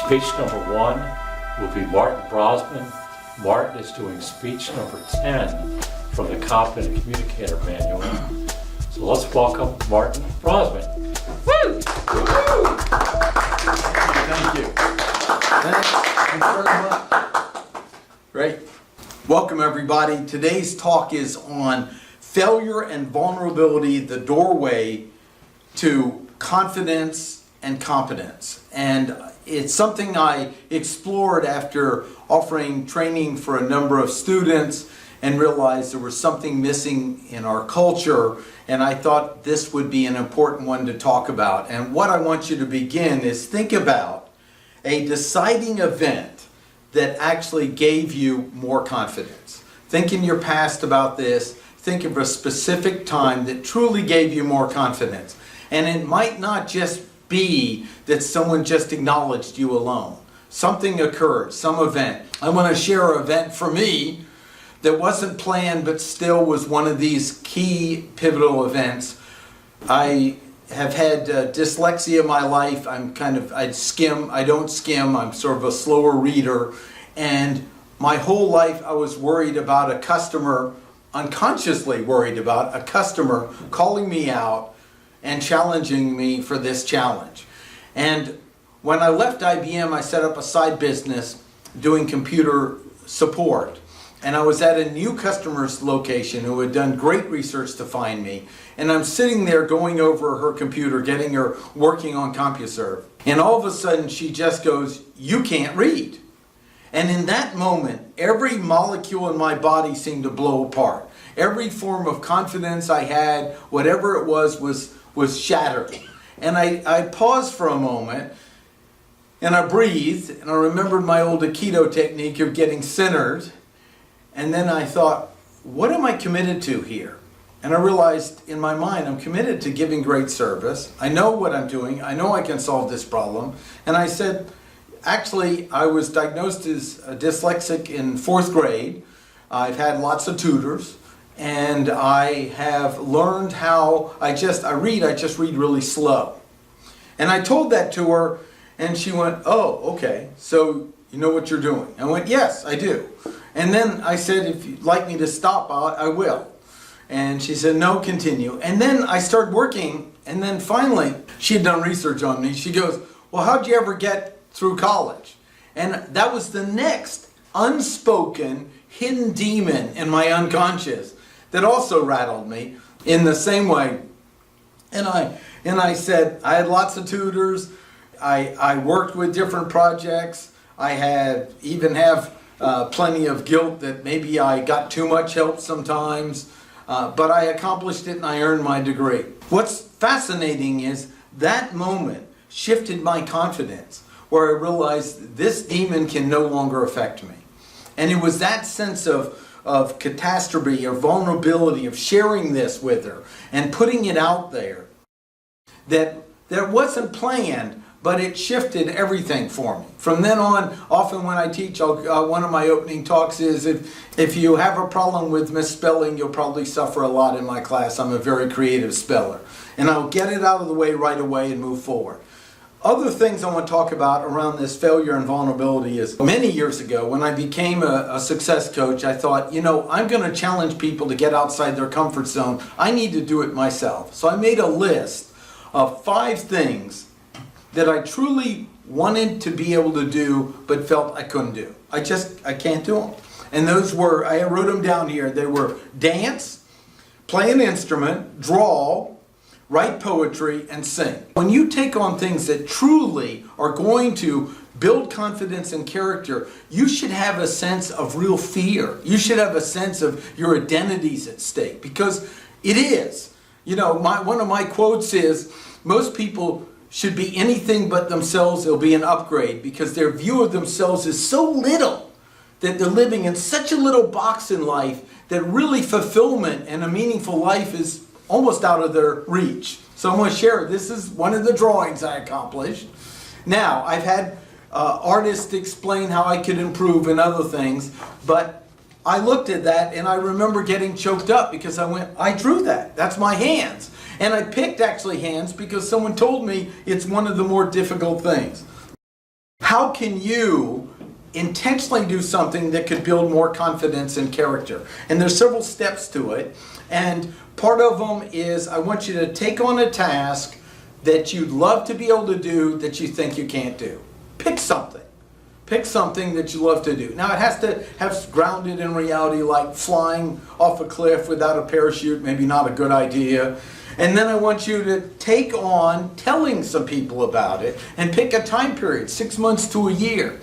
Speech number 1 will be Martin Brossman. Martin is doing speech number 10 from the Competent Communicator Manual. So let's welcome Martin Brossman. Woo! Thank you. Thanks very much. Great. Welcome everybody. Today's talk is on failure and vulnerability, the doorway to confidence and competence. And it's something I explored after offering training for a number of students and realized there was something missing in our culture, and I thought this would be an important one to talk about. And what I want you to begin is think about a deciding event that actually gave you more confidence. Think in your past about this. Think of a specific time that truly gave you more confidence. And it might not just be that someone just acknowledged you alone. Something occurred, some event. I want to share an event for me that wasn't planned but still was one of these key pivotal events. I have had dyslexia in my life. I don't skim, I'm sort of a slower reader. And my whole life I was worried about a customer, unconsciously worried about a customer calling me out and challenging me for this challenge. And when I left IBM, I set up a side business doing computer support. And I was at a new customer's location who had done great research to find me. And I'm sitting there going over her computer, getting her working on CompuServe. And all of a sudden she just goes, "You can't read." And in that moment, every molecule in my body seemed to blow apart. Every form of confidence I had, whatever it was shattered. And I paused for a moment, and I breathed, and I remembered my old Aikido technique of getting centered. And then I thought, what am I committed to here? And I realized in my mind, I'm committed to giving great service. I know what I'm doing. I know I can solve this problem. And I said, actually, I was diagnosed as dyslexic in 4th grade. I've had lots of tutors. And I have learned how I just read really slow. And I told that to her, and she went, "Oh, okay, so you know what you're doing." I went, "Yes, I do." And then I said, "If you'd like me to stop, I will." And she said, "No, continue." And then I started working, and then finally, she had done research on me. She goes, "Well, how'd you ever get through college?" And that was the next unspoken, hidden demon in my unconscious that also rattled me in the same way. And I said, I had lots of tutors. I worked with different projects. I even have plenty of guilt that maybe I got too much help sometimes. But I accomplished it and I earned my degree. What's fascinating is that moment shifted my confidence, where I realized this demon can no longer affect me. And it was that sense of catastrophe or vulnerability, of sharing this with her and putting it out there, that wasn't planned, but it shifted everything for me. From then on, often when I teach, one of my opening talks is, if you have a problem with misspelling, you'll probably suffer a lot in my class. I'm a very creative speller. And I'll get it out of the way right away and move forward. Other things I want to talk about around this failure and vulnerability is, many years ago when I became a success coach, I thought, I'm going to challenge people to get outside their comfort zone. I need to do it myself. So I made a list of 5 things that I truly wanted to be able to do but felt I couldn't do. I can't do them. And those were, I wrote them down here. They were dance, play an instrument, draw, write poetry, and sing. When you take on things that truly are going to build confidence and character, you should have a sense of real fear. You should have a sense of your identity's at stake, because it is. One of my quotes is, most people should be anything but themselves. They'll be an upgrade, because their view of themselves is so little that they're living in such a little box in life that really fulfillment and a meaningful life is almost out of their reach. So I'm going to share, this is one of the drawings I accomplished. Now, I've had artists explain how I could improve and other things, but I looked at that and I remember getting choked up because I drew that. That's my hands. And I picked actually hands because someone told me it's one of the more difficult things. How can you intentionally do something that could build more confidence and character? And there's several steps to it. And part of them is I want you to take on a task that you'd love to be able to do that you think you can't do. Pick something. Pick something that you love to do. Now it has to have grounded in reality, like flying off a cliff without a parachute, maybe not a good idea. And then I want you to take on telling some people about it and pick a time period, 6 months to a year,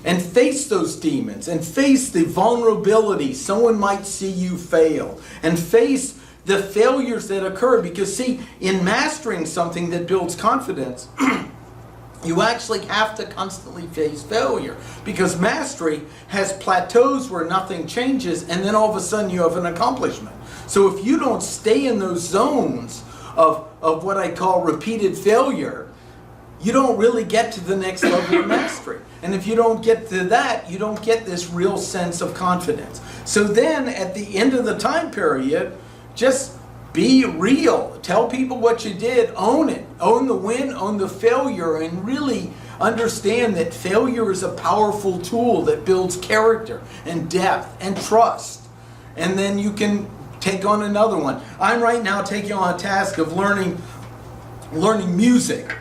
and face those demons and face the vulnerability. Someone might see you fail and face the failures that occur, because see, in mastering something that builds confidence, you actually have to constantly face failure, because mastery has plateaus where nothing changes, and then all of a sudden you have an accomplishment. So if you don't stay in those zones of what I call repeated failure, you don't really get to the next level of mastery. And if you don't get to that, you don't get this real sense of confidence. So then at the end of the time period, just be real. Tell people what you did. Own it. Own the win, own the failure, and really understand that failure is a powerful tool that builds character and depth and trust. And then you can take on another one. I'm right now taking on a task of learning music.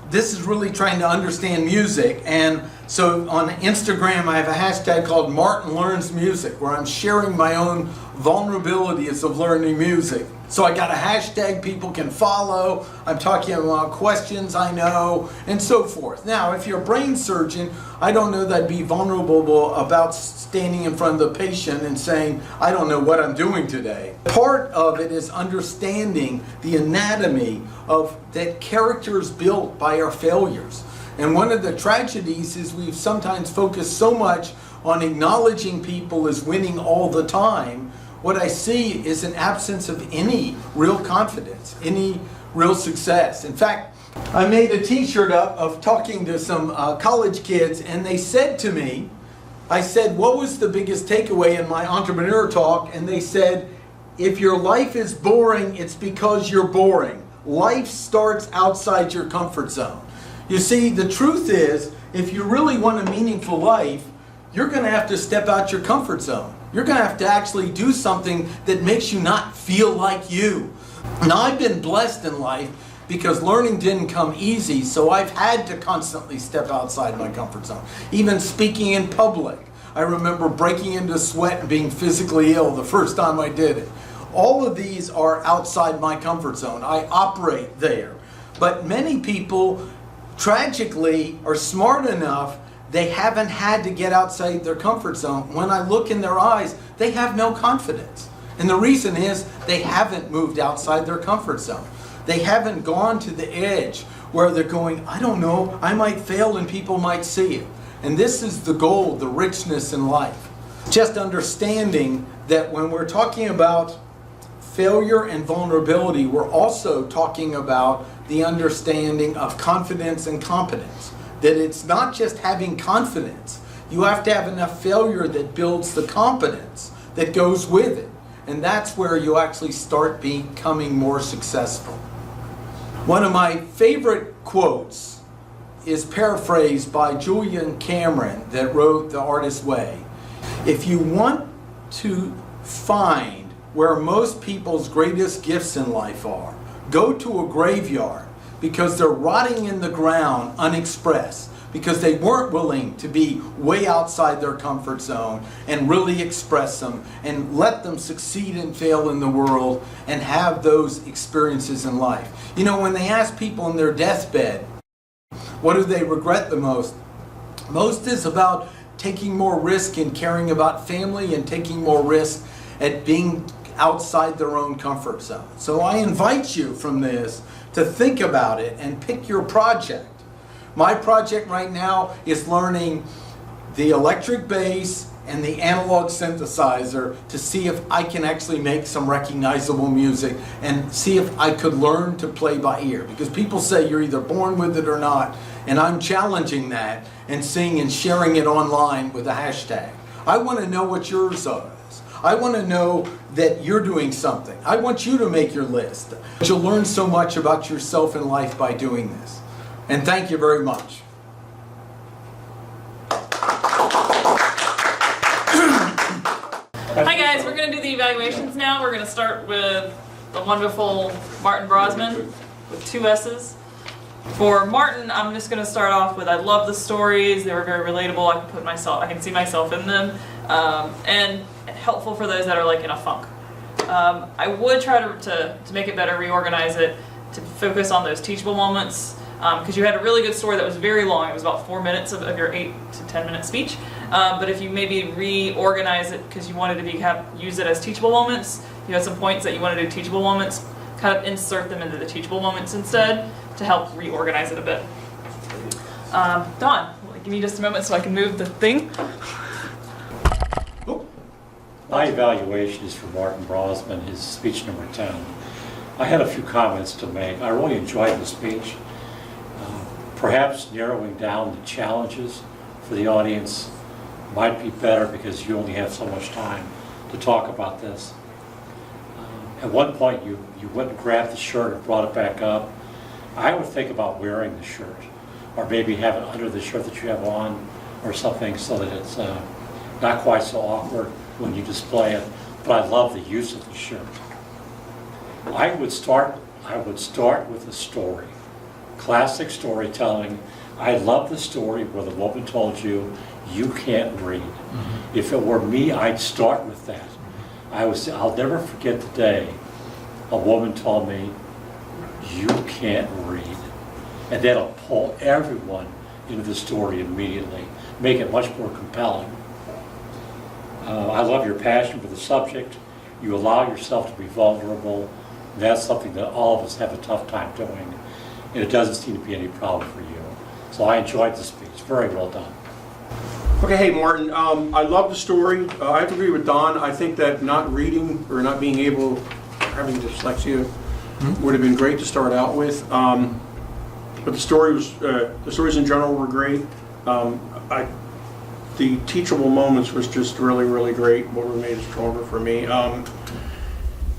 This is really trying to understand music. And so on Instagram, I have a hashtag called Martin Learns Music, where I'm sharing my own vulnerabilities of learning music. So I got a hashtag people can follow. I'm talking about questions I know and so forth. Now, if you're a brain surgeon, I don't know that I'd be vulnerable about standing in front of the patient and saying, I don't know what I'm doing today. Part of it is understanding the anatomy of that character is built by our failures. And one of the tragedies is we've sometimes focused so much on acknowledging people as winning all the time. What I see is an absence of any real confidence, any real success. In fact, I made a t-shirt up of talking to some college kids, and they said to me, I said, what was the biggest takeaway in my entrepreneur talk? And they said, if your life is boring, it's because you're boring. Life starts outside your comfort zone. You see, the truth is, if you really want a meaningful life, you're going to have to step out your comfort zone. You're going to have to actually do something that makes you not feel like you. Now, I've been blessed in life because learning didn't come easy, so I've had to constantly step outside my comfort zone. Even speaking in public, I remember breaking into sweat and being physically ill the first time I did it. All of these are outside my comfort zone. I operate there. But many people, tragically, are smart enough they haven't had to get outside their comfort zone. When I look in their eyes, they have no confidence. And the reason is they haven't moved outside their comfort zone. They haven't gone to the edge where they're going, I don't know, I might fail and people might see it. And this is the goal, the richness in life. Just understanding that when we're talking about failure and vulnerability, we're also talking about the understanding of confidence and competence. That it's not just having confidence. You have to have enough failure that builds the competence that goes with it. And that's where you actually start becoming more successful. One of my favorite quotes is paraphrased by Julian Cameron that wrote The Artist's Way. If you want to find where most people's greatest gifts in life are, go to a graveyard, because they're rotting in the ground unexpressed, because they weren't willing to be way outside their comfort zone and really express them and let them succeed and fail in the world and have those experiences in life. You know, when they ask people in their deathbed, what do they regret the most? Most is about taking more risk in caring about family and taking more risk at being outside their own comfort zone. So I invite you from this to think about it and pick your project. My project right now is learning the electric bass and the analog synthesizer to see if I can actually make some recognizable music and see if I could learn to play by ear. Because people say you're either born with it or not, and I'm challenging that and seeing and sharing it online with a hashtag. I want to know what yours are. I want to know that you're doing something. I want you to make your list. You'll learn so much about yourself and life by doing this. And thank you very much. evaluations now. We're going to start with the wonderful Martin Brossman with 2 S's. For Martin, I'm just going to start off with I love the stories. They were very relatable. I can see myself in them, and helpful for those that are like in a funk. I would try to make it better, reorganize it, to focus on those teachable moments, because you had a really good story that was very long. It was about 4 minutes of your 8 to 10 minute speech. But if you maybe reorganize it because you wanted to use it as teachable moments, you had some points that you wanted to do teachable moments, kind of insert them into the teachable moments instead to help reorganize it a bit. Don, give me just a moment so I can move the thing. My evaluation is for Martin Brossman, his speech number 10. I had a few comments to make. I really enjoyed the speech. Perhaps narrowing down the challenges for the audience might be better because you only have so much time to talk about this. At one point you went and grabbed the shirt and brought it back up. I would think about wearing the shirt, or maybe have it under the shirt that you have on or something so that it's not quite so awkward when you display it, but I love the use of the shirt. I would start with a story, classic storytelling. I love the story where the woman told you, you can't read. Mm-hmm. If it were me, I'd start with that. I'll never forget the day a woman told me, you can't read. And that'll pull everyone into the story immediately, make it much more compelling. I love your passion for the subject. You allow yourself to be vulnerable. That's something that all of us have a tough time doing, and it doesn't seem to be any problem for you. So I enjoyed the speech. Very well done. Okay, hey Martin, I love the story. I have to agree with Don. I think that not reading or not being able, having dyslexia, would have been great to start out with. But the stories in general were great. The teachable moments was just really, really great. What made it stronger for me.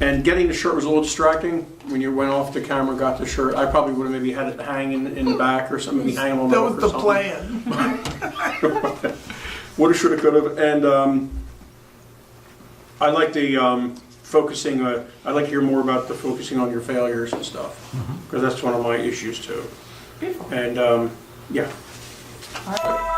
And getting the shirt was a little distracting. When you went off the camera and got the shirt, I probably would have maybe had it hanging in the back or something, maybe hanging on the hook or something. That was the plan. Woulda, shoulda, coulda. And I like the focusing. I like to hear more about the focusing on your failures and stuff, because that's one of my issues too. Beautiful. And yeah. All right.